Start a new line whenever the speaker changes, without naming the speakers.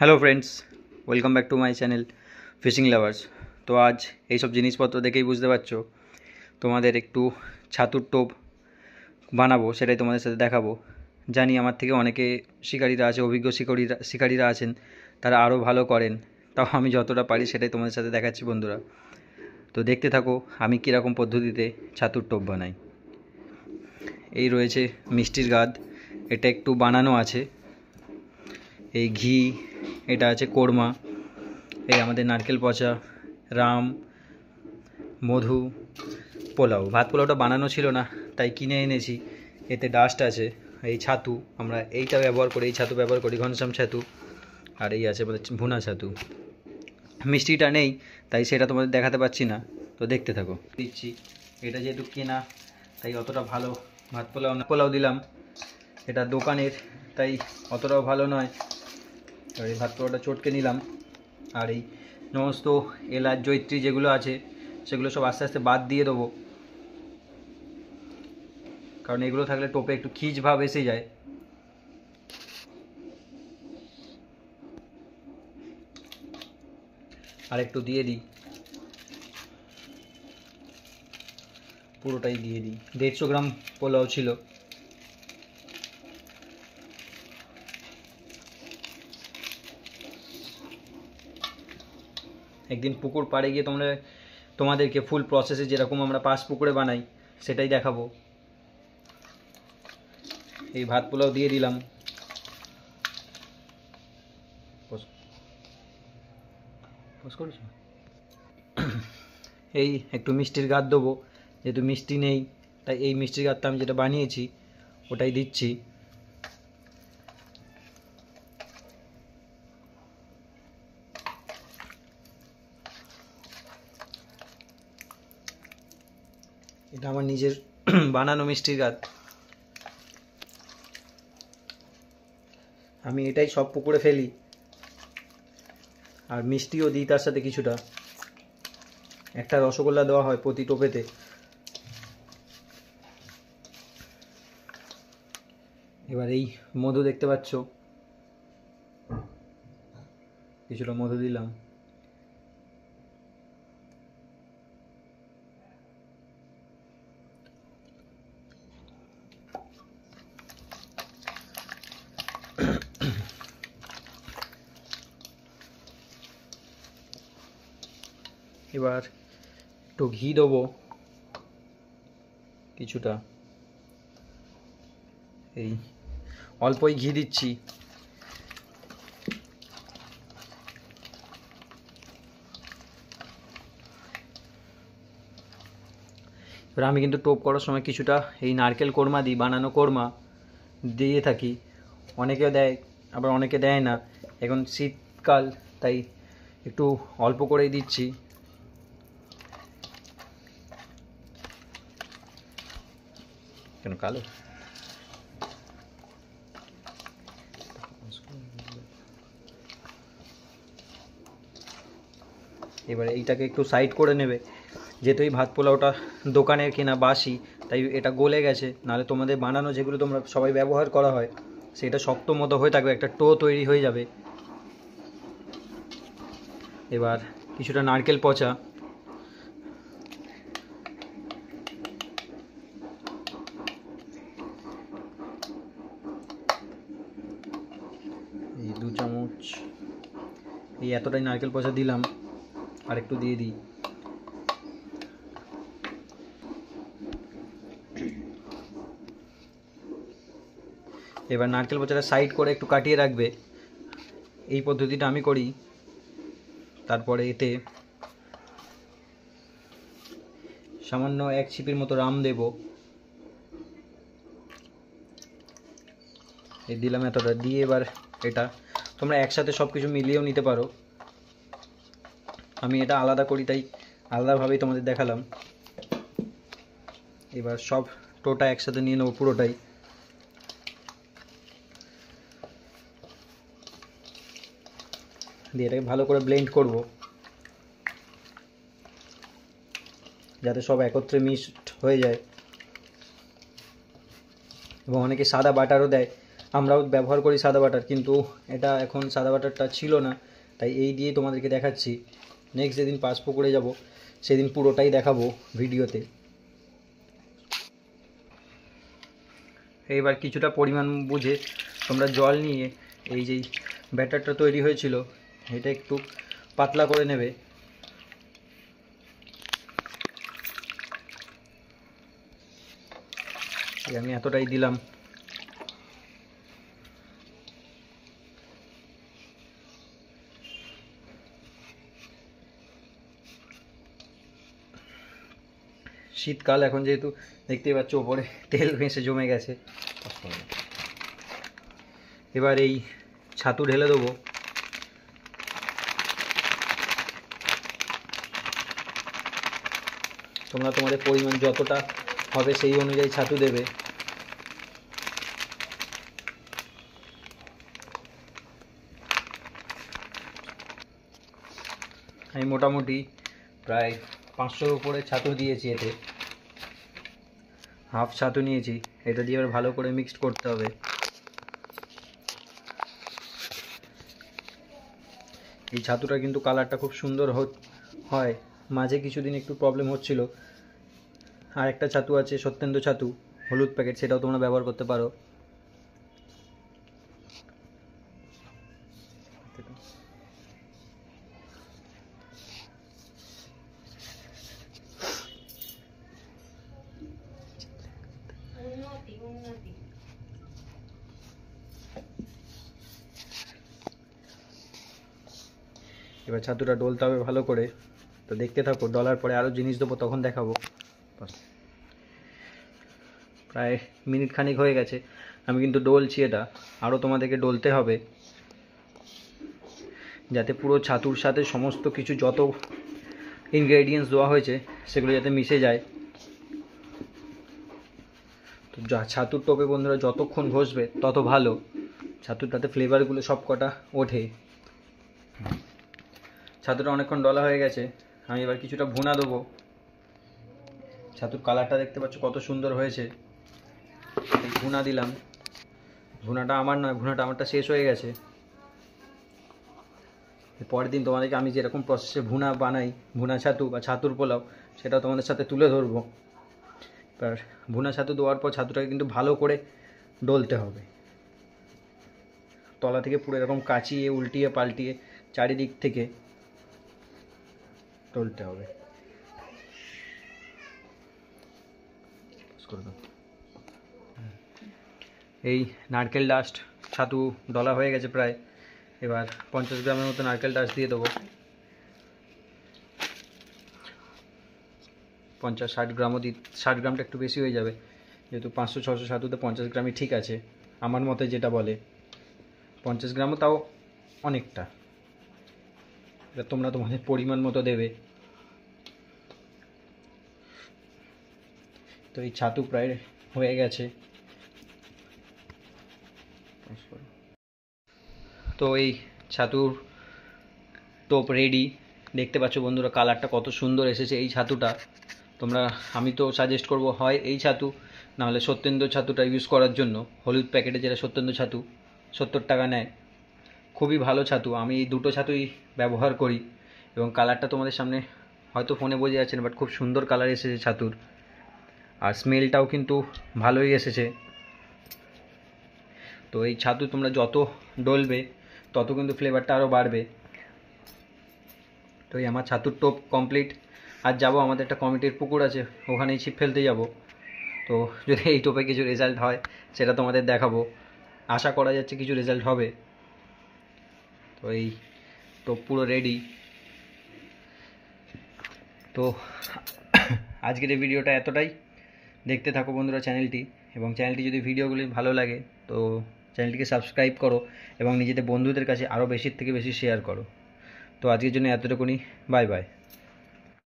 Hello friends, welcome back to my channel fishing lovers. তো আজ এইসব জিনিসপত্র দেখেই বুঝতে পারছো তোমাদের একটু ছাতুর টোপ বানাবো, সেটাই তোমাদের সাথে দেখাবো। জানি আমার থেকে অনেকে শিকারীরা আছে, অভিজ্ঞ শিকারীরা আছেন, তারা আরও ভালো করেন। তাও আমি যতটা পারি সেটাই তোমাদের সাথে দেখাচ্ছি বন্ধুরা। তো দেখতে থাকো আমি কীরকম পদ্ধতিতে ছাতুর টোপ বানাই। এই রয়েছে মিষ্টির গাদ, এটা একটু বানানো আছে। এই ঘি, এটা আছে কোরমা, এই আমাদের নারকেল পচা, রাম, মধু, পোলাও। ভাত পোলাওটা বানানো ছিল না তাই কিনে এনেছি, এতে ডাস্ট আছে। এই ছাতু, আমরা এইটা ব্যবহার করি, এই ছাতু ব্যবহার করি, ঘনশ্যাম ছাতু। আর এই আছে আমাদের ভুনা ছাতু। মিষ্টিটা নেই তাই সেটা তোমাদের দেখাতে পারছি না, তো দেখতে থাকো। দিচ্ছি, এটা যেহেতু কেনা তাই অতটা ভালো ভাত পোলাও দিলাম। এটা দোকানের তাই অতটাও ভালো নয়। আর এই ভাত পোলাওটা চটকে নিলাম। আর এই সমস্ত এলাচ জয়িত্রী যেগুলো আছে সেগুলো সব আস্তে আস্তে বাদ দিয়ে দেবো, কারণ এগুলো থাকলে টোপে একটু খিচ ভাব এসে যায়। আর একটু দিয়ে দিই, পুরোটাই দিয়ে দিই। 150 গ্রাম পোলাও ছিল। একদিন পুকুর পাড়ে গিয়ে তোমাদেরকে ফুল প্রসেসে যেরকম আমরা পাশ পুকুরে বানাই সেটাই দেখাবো। এই ভাত পোলাও দিয়ে দিলাম। এই একটু মিষ্টির গাদ দেবো, যেহেতু মিষ্টি নেই তাই এই মিষ্টির গাদটা আমি যেটা বানিয়েছি ওটাই দিচ্ছি। এটা আমার নিজের বানানো মিষ্টির গাদ। আমি এটাই সব পুকুরে ফেলি, আর মিষ্টিও দিই তার সাথে কিছুটা। একটা রসগোল্লা দেওয়া হয় প্রতি টোপেতে। এবার এই মধু দেখতে পাচ্ছ, কিছুটা মধু দিলাম। এবার একটু ঘি দেবো কিছুটা, এই অল্পই ঘি দিচ্ছি। এবার আমি কিন্তু টোপ করার সময় কিছুটা এই নারকেল কোরমা দিই, বানানো কোরমা দিয়ে থাকি। অনেকে দেয় আবার অনেকে দেয় না। এখন শীতকাল তাই একটু অল্প করেই দিচ্ছি। কেন কালো? এবারে এইটাকে একটু সাইড করে নেবে, যেহেতু এই ভাত পোলাওটা দোকানের কেনা বাসি তাই এটা গলে গেছে। নাহলে তোমাদের বানানো যেগুলো তোমরা সবাই ব্যবহার করা হয় সেটা শক্ত মতো হয়ে থাকবে, একটা টো তৈরি হয়ে যাবে। এবার কিছুটা নারকেল পচা, এই 2 চামচ, এই এতটাই নারকেল পচা দিলাম। আর একটু দিয়ে দিই। এবার নারকেল পচাটা সাইড করে একটু কাটিয়ে রাখবে। এই পদ্ধতিটা আমি করি। তারপরে এতে সামান্য 1 ছিপির মতো রাম দেব। এই দিলাম এতটা দিয়ে। এবার এটা তোমরা একসাথে সব কিছু মিলিয়েও নিতে পারো, আমি এটা আলাদা করি তাই আলাদাভাবেই তোমাদের দেখালাম। এবার সব টোটা একসাথে নিয়ে নেবো পুরোটাই। দিয়ে এটাকে ভালো করে ব্লেন্ড করব যাতে সব একত্রে মিক্সড হয়ে যায়। এবং অনেকে সাদা বাটারও দেয়, আমরাও ব্যবহার করি সাদা বাটার, কিন্তু এটা এখন সাদা বাটারটা ছিল না, তাই এই দিয়ে তোমাদেরকে দেখাচ্ছি। নেক্সট যেদিন পাঁচপুকুরে যাব সেদিন পুরোটাই দেখাবো ভিডিওতে। এইবার কিছুটা পরিমাণ বুঝে তোমরা জল নিয়ে এই যে ব্যাটারটা তৈরি হয়েছিল এটা একটু পাতলা করে নেবে। আমি এতটাই দিলাম। শীতকাল এখন, যেহেতু দেখতেই পাচ্ছ ওপরে তেল ভেসে জমে গেছে। এবার এই ছাতু ঢেলে দেবো। তোমরা তোমাদের পরিমাণ যতটা হবে সেই অনুযায়ী ছাতু দেবে। আমি মোটামুটি প্রায় 500-এর উপরে ছাতু দিয়েছি, এতে হাফ ছাতু নিয়েছি। এটা দিয়ে এবার ভালো করে মিক্সড করতে হবে। এই ছাতুটা কিন্তু কালারটা খুব সুন্দর হয়। মাঝে কিছুদিন একটু প্রবলেম হচ্ছিল। আর একটা ছাতু আছে সত্যেন্দ্র ছাতু, হলুদ প্যাকেট, সেটাও তোমরা ব্যবহার করতে পারো। এবার ছাতুটা ডলতে হবে ভালো করে। তো দেখতে থাকো, ডলার পরে আরও জিনিস দেবো, তখন দেখাবো। প্রায় মিনিট খানিক হয়ে গেছে, আমি কিন্তু ডলছি। এটা আরও তোমাদেরকে ডলতে হবে, যাতে পুরো ছাতুর সাথে সমস্ত কিছু যত ইনগ্রেডিয়েন্টস দেওয়া হয়েছে সেগুলো যাতে মিশে যায়। তো ছাতুর টোপে বন্ধুরা যতক্ষণ ঘষবে তত ভালো, ছাতুর তাতে ফ্লেভারগুলো সব কটা ওঠে। ছাতুটা অনেকক্ষণ ডলা হয়ে গেছে, আমি এবার কিছুটা ভুনা দেবো। ছাতুর কালারটা দেখতে পাচ্ছ কত সুন্দর হয়েছে। ভুনা দিলাম। ভুনাটা আমার নয়, ভুনাটা আমারটা শেষ হয়ে গেছে। পরের দিন তোমাদেরকে আমি যেরকম প্রসেসে ভুনা বানাই, ভুনা ছাতু বা ছাতুর পোলাও, সেটা তোমাদের সাথে তুলে ধরবো। এবার ভুনা ছাতু দেওয়ার পর ছাতুটাকে কিন্তু ভালো করে ডলতে হবে। তলা থেকে পুরো এরকম কাচিয়ে উল্টিয়ে পাল্টিয়ে চারিদিক থেকে ডলতে হবে। এই নারকেল ডাস্ট ছাতু ডলা হয়ে গেছে প্রায়। এবার 50 গ্রামের মতো নারকেল ডাস্ট দিয়ে দেবো। 50-60 গ্রামও 60 গ্রামটা একটু বেশি হয়ে যাবে, যেহেতু 500-600 ছাতুতে 50 গ্রামই ঠিক আছে আমার মতে, যেটা বলে। 50 গ্রামও তাও অনেকটা। এবার তোমরা তোমাদের পরিমাণ মতো দেবে। তো এই ছাতু প্রায় হয়ে গেছে। তো এই ছাতুর টোপ রেডি। দেখতে পাচ্ছ বন্ধুরা কালারটা কত সুন্দর এসেছে এই ছাতুটা। আমি তো সাজেস্ট করব হয় এই ছাতু, নাহলে সত্যেন্দ্র ছাতুটা ইউজ করার জন্য। হলুদ প্যাকেটে যেটা সত্যেন্দ্র ছাতু 70 টাকা নেয়, খুবই ভালো ছাতু। আমি এই দুটো ছাতুই ব্যবহার করি, এবং কালারটা তোমাদের সামনে হয়তো ফোনে বোঝা যাচ্ছে না, বাট খুব সুন্দর কালার এসেছে ছাতুর। আর স্মেলটাও কিন্তু ভালোই এসেছে। তো এই ছাতু তোমরা যত ডলবে তত কিন্তু ফ্লেভারটা আরও বাড়বে। তো এই আমার ছাতুর টোপ কমপ্লিট। আজ যাব, আমাদের একটা কমিটির পুকুর আছে, ওখানেই ছিপ ফেলতে যাব। তো যদি এই টোপে কিছু রেজাল্ট হয় সেটা তোমাদের দেখাবো। আশা করা যাচ্ছে কিছু রেজাল্ট হবে। তো এই টোপ পুরো রেডি। তো আজকের এই ভিডিওটা এতটাই। দেখতে থাকো বন্ধুরা চ্যানেলটি, এবং চ্যানেলটি যদি ভিডিওগুলি ভালো লাগে তো চ্যানেলটিকে সাবস্ক্রাইব করো, এবং নিজেদের বন্ধুদের কাছে আরও বেশির থেকে বেশি শেয়ার করো। তো আজকের জন্য এতটুকুনি। Bye bye.